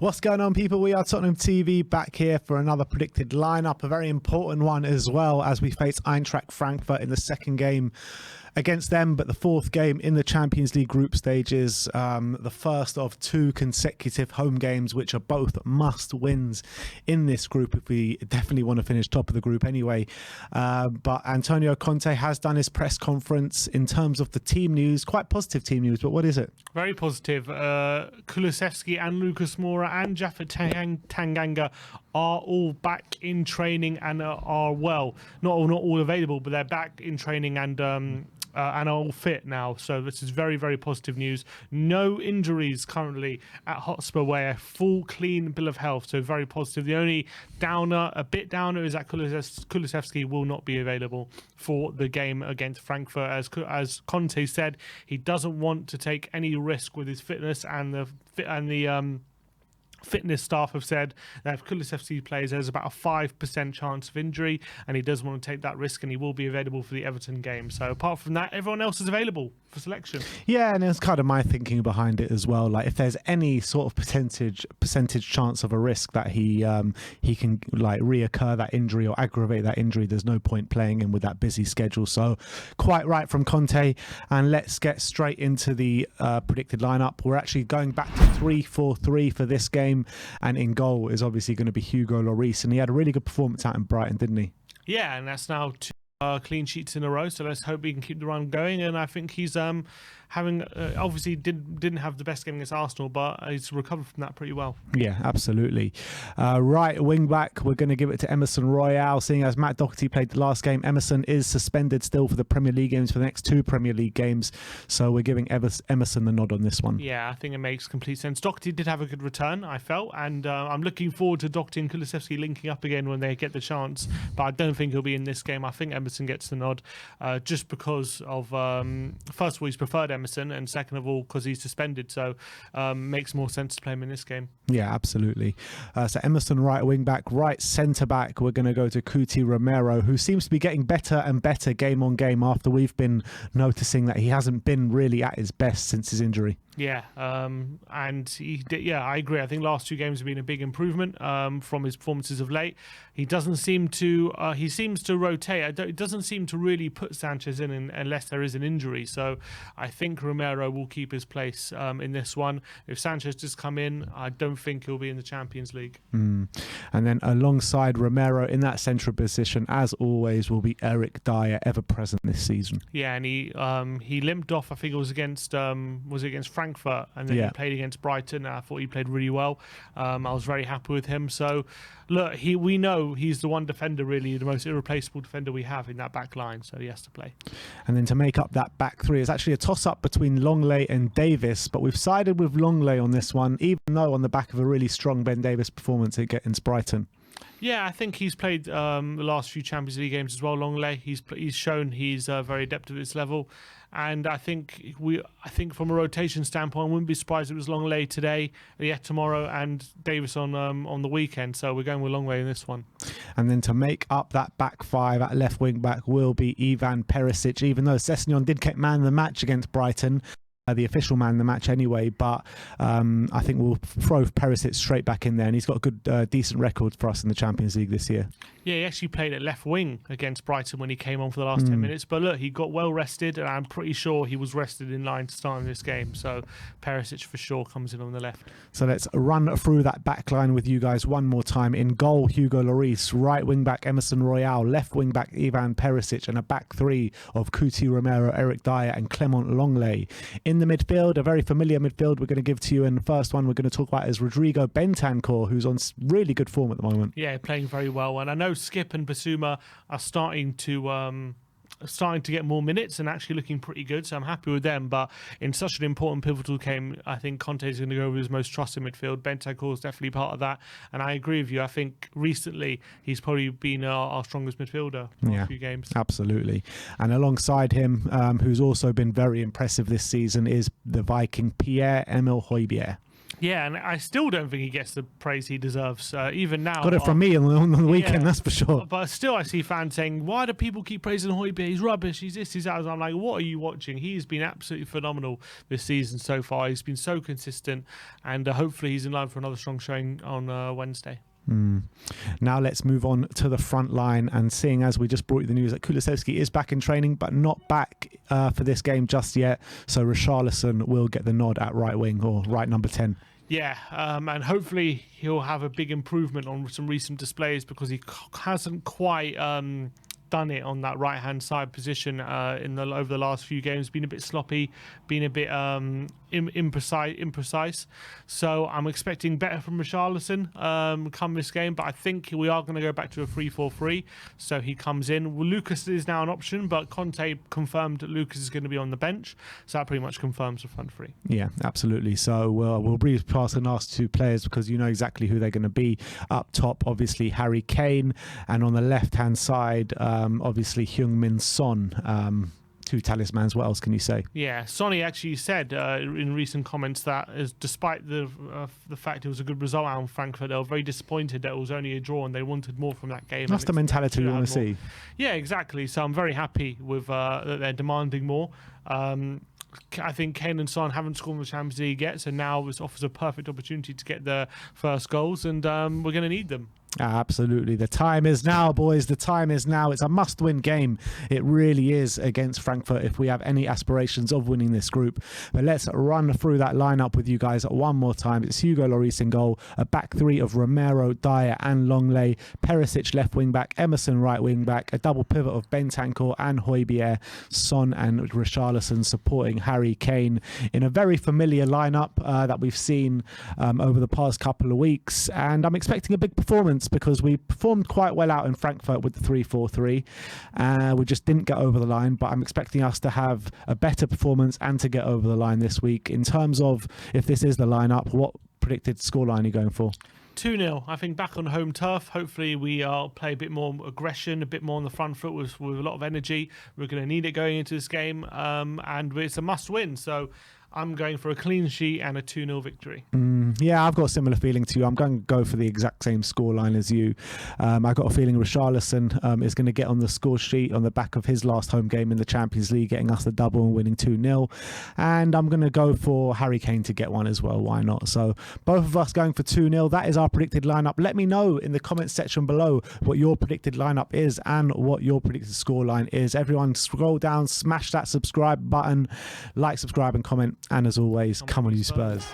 What's going on, people? We are Tottenham TV back here for another predicted lineup, a very important one as well, as we face Eintracht Frankfurt in the second game against them, but the fourth game in the Champions League group stages, the first of two consecutive home games, which are both must wins in this group if we definitely want to finish top of the group anyway. But Antonio Conte has done his press conference in terms of the team news, quite positive team news, but what is it? Very positive. Kulusevski and Lucas Moura and Japhet Tanganga are all back in training and are well. Not all available, but they're back in training and are all fit now. So this is very, very positive news. No injuries currently at Hotspur Way. A full, clean bill of health. So very positive. The only a bit downer, is that Kulusevski will not be available for the game against Frankfurt. As Conte said, he doesn't want to take any risk with his fitness, and the fitness staff have said that if Kulusevski plays, there's about a 5% chance of injury, and he doesn't want to take that risk, and he will be available for the Everton game. So apart from that, everyone else is available for selection. Yeah, and it's kind of my thinking behind it as well. Like, if there's any sort of percentage chance of a risk that he can like reoccur that injury or aggravate that injury, there's no point playing him with that busy schedule. So quite right from Conte. And let's get straight into the predicted lineup. We're actually going back to 3-4-3 for this game, and in goal is obviously going to be Hugo Lloris, and he had a really good performance out in Brighton, didn't he? Yeah, and that's now two clean sheets in a row, so let's hope he can keep the run going. And I think he's having obviously didn't have the best game against Arsenal, but he's recovered from that pretty well. Yeah, absolutely. Right wing back, we're going to give it to Emerson Royal. Seeing as Matt Doherty played the last game, Emerson is suspended still for the Premier League games for the next two Premier League games, so we're giving Emerson the nod on this one. Yeah, I think it makes complete sense. Doherty did have a good return, I felt, and I'm looking forward to Doherty and Kulusevski linking up again when they get the chance, but I don't think he'll be in this game. I think Emerson gets the nod just because of first of all, he's preferred Emerson, and second of all, because he's suspended, so makes more sense to play him in this game. Yeah, absolutely. So Emerson right wing back, right centre back, we're going to go to Cuti Romero, who seems to be getting better and better game on game after we've been noticing that he hasn't been really at his best since his injury. Yeah, and he did, yeah, I agree. I think last two games have been a big improvement from his performances of late. He doesn't seem to he seems to rotate. It doesn't seem to really put Sanchez in unless there is an injury. So I think Romero will keep his place in this one. If Sanchez does come in, I don't think he'll be in the Champions League. And then alongside Romero in that central position, as always, will be Eric Dyer, ever present this season. Yeah, and he limped off. I think it was against Frankfurt, and then he played against Brighton. I thought he played really well. I was very happy with him. So look, we know he's the one defender, really the most irreplaceable defender we have in that back line, so he has to play. And then to make up that back three, it's actually a toss-up between Longley and Davis, but we've sided with Longley on this one, even though on the back of a really strong Ben Davis performance against Brighton. Yeah, I think he's played the last few Champions League games as well. Longley, he's shown he's very adept at this level, and I think from a rotation standpoint, I wouldn't be surprised if it was Longley today, tomorrow, and Davis on the weekend. So we're going with Longley in this one. And then to make up that back five at left wing back will be Ivan Perisic, even though Sessegnon did get man of the match against Brighton. The official man in the match anyway, but I think we'll throw Perisic straight back in there, and he's got a good, decent record for us in the Champions League this year. Yeah, he actually played at left wing against Brighton when he came on for the last 10 minutes, but look, he got well rested, and I'm pretty sure he was rested in line to start in this game, so Perisic for sure comes in on the left. So let's run through that back line with you guys one more time. In goal, Hugo Lloris, right wing back Emerson Royal, left wing back Ivan Perisic, and a back three of Cuti Romero, Eric Dyer and Clement Longley. In the midfield, a very familiar midfield we're going to give to you, and the first one we're going to talk about is Rodrigo Bentancur, who's on really good form at the moment. Yeah, playing very well, and I know Skip and Basuma are starting to get more minutes and actually looking pretty good, so I'm happy with them. But in such an important pivotal game, I think Conte is going to go with his most trusted midfield. Bentancur is definitely part of that, and I agree with you. I think recently he's probably been our strongest midfielder for a few games. Absolutely. And alongside him, who's also been very impressive this season, is the Viking Pierre-Emile Højbjerg. Yeah, and I still don't think he gets the praise he deserves. Even now, Got it from me on the weekend, yeah, that's for sure. But still, I see fans saying, "Why do people keep praising Højbjerg? He's rubbish. He's this, he's that." I'm like, "What are you watching?" He's been absolutely phenomenal this season so far. He's been so consistent, and hopefully, he's in line for another strong showing on Wednesday. Now let's move on to the front line, and seeing as we just brought you the news that Kulusevski is back in training but not back for this game just yet, so Richarlison will get the nod at right wing, or right number 10. Yeah, and hopefully he'll have a big improvement on some recent displays, because he hasn't quite done it on that right-hand side position over the last few games. Been a bit sloppy, been a bit imprecise. So I'm expecting better from Richarlison come this game, but I think we are going to go back to a 3-4-3. So he comes in. Well, Lucas is now an option, but Conte confirmed that Lucas is going to be on the bench. So that pretty much confirms the front three. Yeah, absolutely. So we'll breeze past the last two players, because you know exactly who they're going to be. Up top, obviously, Harry Kane, and on the left-hand side, obviously, Heung-min Son. Two talismans. What else can you say? Yeah, Sonny actually said in recent comments that despite the fact it was a good result out in Frankfurt, they were very disappointed that it was only a draw and they wanted more from that game. That's the mentality we want to see. Yeah, exactly. So I'm very happy with that they're demanding more. I think Kane and Son haven't scored in the Champions League yet, so now this offers a perfect opportunity to get their first goals, and we're going to need them. Absolutely. The time is now, boys. The time is now. It's a must-win game. It really is against Frankfurt if we have any aspirations of winning this group. But let's run through that lineup with you guys one more time. It's Hugo Lloris in goal, a back three of Romero, Dyer and Longley, Perisic left wing-back, Emerson right wing-back, a double pivot of Bentancur and Højbjerg, Son and Richarlison supporting Harry Kane in a very familiar lineup that we've seen over the past couple of weeks. And I'm expecting a big performance, because we performed quite well out in Frankfurt with the 3-4-3. We just didn't get over the line, but I'm expecting us to have a better performance and to get over the line this week. In terms of if this is the lineup, what predicted scoreline are you going for? 2-0. I think back on home turf. Hopefully we play a bit more aggression, a bit more on the front foot with a lot of energy. We're going to need it going into this game, and it's a must win. So I'm going for a clean sheet and a 2-0 victory. Yeah, I've got a similar feeling to you. I'm going to go for the exact same scoreline as you. I've got a feeling Richarlison is going to get on the score sheet on the back of his last home game in the Champions League, getting us the double and winning 2-0. And I'm going to go for Harry Kane to get one as well. Why not? So both of us going for 2-0. That is our predicted lineup. Let me know in the comments section below what your predicted lineup is and what your predicted scoreline is. Everyone scroll down, smash that subscribe button, like, subscribe and comment. And as always, come on you Spurs.